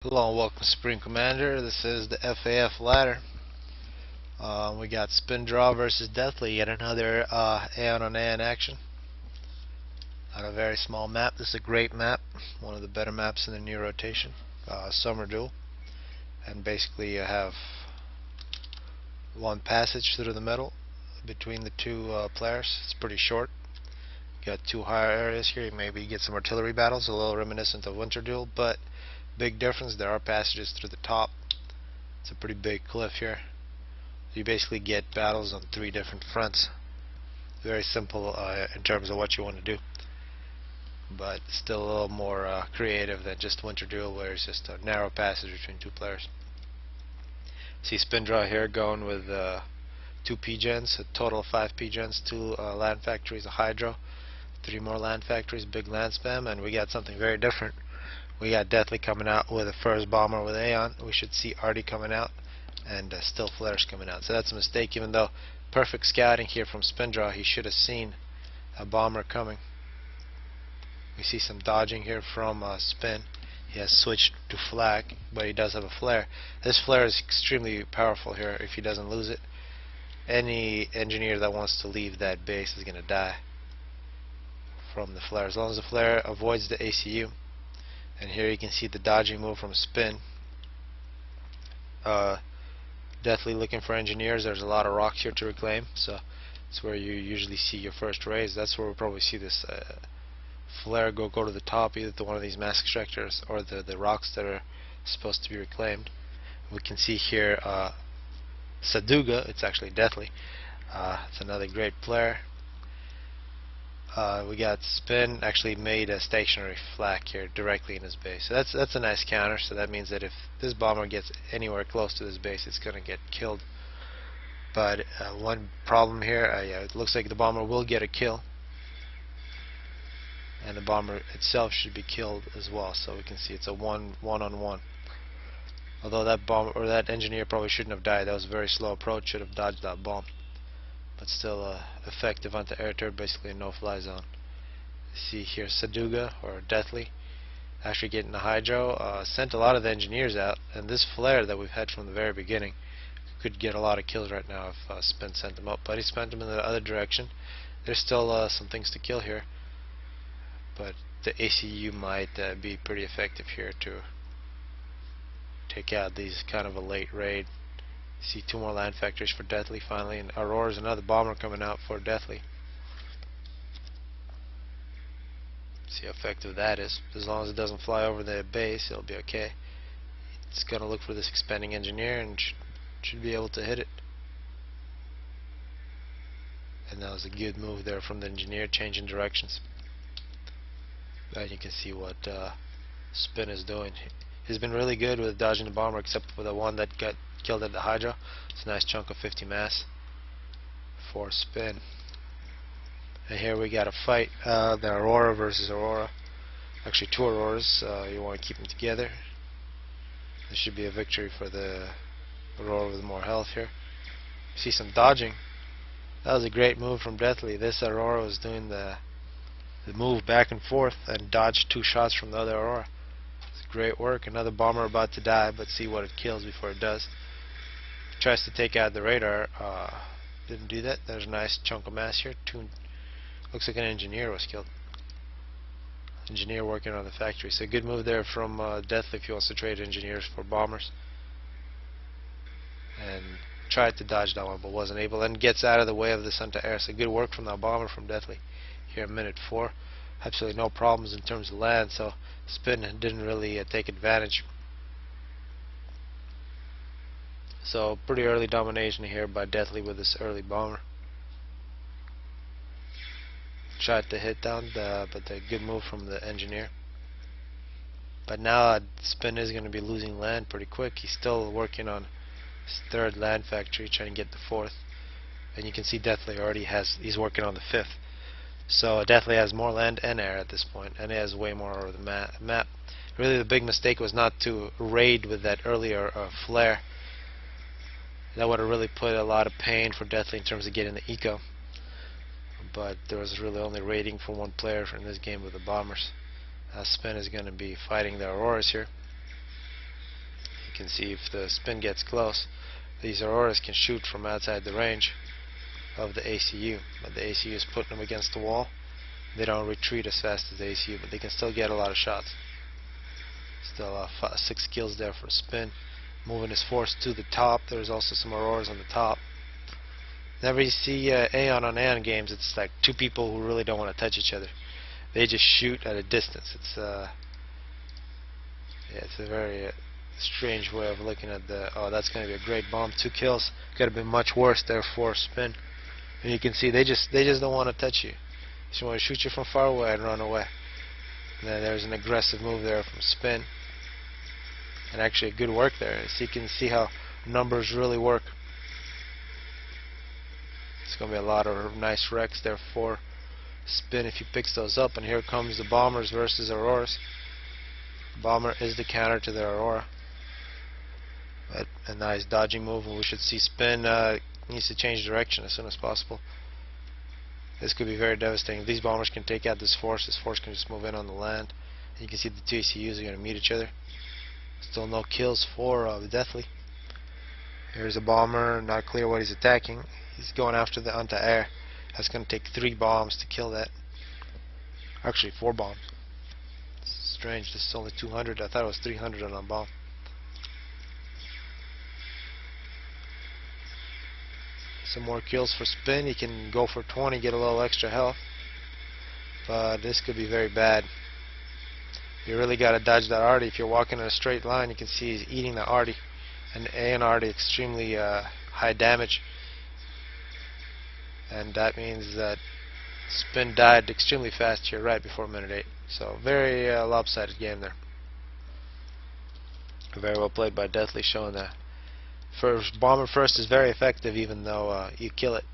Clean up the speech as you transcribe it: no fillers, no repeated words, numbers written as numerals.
Hello and welcome to Spring Commander. This is the FAF ladder. We got Spindrah versus Deathly, yet another Aeon on Aeon action on a very small map. This is a great map, one of the better maps in the new rotation. Summer Duel, and basically you have one passage through the middle between the two players. It's pretty short. You got two higher areas here. You maybe get some artillery battles, a little reminiscent of Winter Duel, but big difference. There are passages through the top. It's a pretty big cliff here. You basically get battles on three different fronts. Very simple in terms of what you want to do, but still a little more creative than just Winter Duel, where it's just a narrow passage between two players. See Spindrah here going with two P-gens, a total of 5 P-gens, 2 land factories, a hydro, 3 more land factories, big land spam, and we got something very different. We got Deathly coming out with a first bomber with Aeon. We should see Artie coming out, and still flares coming out. So that's a mistake, even though perfect scouting here from Spindrah, he should have seen a bomber coming. We see some dodging here from Spin. He has switched to flak, but he does have a flare. This flare is extremely powerful here if he doesn't lose it. Any engineer that wants to leave that base is going to die from the flare, as long as the flare avoids the ACU. And here you can see the dodging move from Spin. Deathly looking for engineers. There's a lot of rocks here to reclaim, so it's where you usually see your first raise. That's where we'll probably see this flare go to the top, either to one of these mass extractors or the rocks that are supposed to be reclaimed. We can see here Saduga. It's actually Deathly. It's another great player. We got Spin actually made a stationary flak here directly in his base. So that's a nice counter. So that means that if this bomber gets anywhere close to this base, it's going to get killed. But one problem here, yeah, it looks like the bomber will get a kill, and the bomber itself should be killed as well. So we can see it's a one-on-one. Although that bomb or that engineer probably shouldn't have died. That was a very slow approach. Should have dodged that bomb. But still effective anti-air turret, basically a no-fly zone. See here Saduga or Deathly actually getting the hydro. Sent a lot of the engineers out, and this flare that we've had from the very beginning could get a lot of kills right now if Spin sent them up. But he spent them in the other direction. There's still some things to kill here, but the ACU might be pretty effective here to take out these kind of a late raid. See 2 more land factories for Deathly finally, and Aurora's another bomber coming out for Deathly. See how effective that is. As long as it doesn't fly over the base, it'll be okay. It's gonna look for this expanding engineer and should be able to hit it. And that was a good move there from the engineer, changing directions. And you can see what Spin is doing. He's been really good with dodging the bomber, except for the one that got killed at the hydro. It's a nice chunk of 50 mass for Spin. And here we got a fight, the Aurora versus Aurora. Actually 2 Auroras. You want to keep them together. This should be a victory for the Aurora with more health here. See some dodging. That was a great move from Deathly. This Aurora was doing the move back and forth and dodged 2 shots from the other Aurora. It's great work. Another bomber about to die, but see what it kills before it does. Tries to take out the radar. Didn't do that. There's a nice chunk of mass here. Looks like an engineer was killed. Engineer working on the factory. So good move there from Deathly if he wants to trade engineers for bombers. And tried to dodge that one but wasn't able, and gets out of the way of the anti-air. So good work from that bomber from Deathly. Here in minute 4. Absolutely no problems in terms of land, so Spin didn't really take advantage. So pretty early domination here by Deathly with this early bomber. Tried to hit down, but a good move from the engineer. But now Spin is going to be losing land pretty quick. He's still working on his 3rd land factory, trying to get the 4th. And you can see Deathly already he's working on the 5th. So Deathly has more land and air at this point, and he has way more over the map. Really the big mistake was not to raid with that earlier flare. That would have really put a lot of pain for Deathly in terms of getting the eco. But there was really only raiding for 1 player in this game with the bombers. Spin is going to be fighting the Auroras here. can see if the spin gets close, these auroras can shoot from outside the range of the ACU, but the ACU is putting them against the wall. They don't retreat as fast as the ACU, but they can still get a lot of shots. Still 6 kills there for spin. Moving his force to the top. There's also some auroras on the top. Whenever you see Aeon on Aeon games, it's like two people who really don't want to touch each other. They just shoot at a distance. It's it's a very strange way of looking at the. Oh, that's going to be a great bomb. 2 kills. Could have been much worse there for spin. And you can see they just don't want to touch you. They just want to shoot you from far away and run away. And then there's an aggressive move there from spin. And actually a good work there. So you can see how numbers really work. It's going to be a lot of nice wrecks there for spin if he picks those up. And here comes the bombers versus auroras. Bomber is the counter to the aurora. But a nice dodging move, and we should see spin needs to change direction as soon as possible. This could be very devastating. If these bombers can take out this force can just move in on the land. And you can see the two ACUs are going to meet each other. Still no kills for the Deathly. Here's a bomber, not clear what he's attacking. He's going after the anti-air. That's going to take 3 bombs to kill that. Actually 4 bombs. It's strange, this is only 200. I thought it was 300 on a bomb. Some more kills for spin. He can go for 20, get a little extra health. But this could be very bad. You really got to dodge that arty. If you're walking in a straight line, you can see he's eating the arty. And Aeon arty extremely high damage. And that means that spin died extremely fast here right before minute 8. So very lopsided game there. Very well played by Deathly, showing that bomber first is very effective even though you kill it.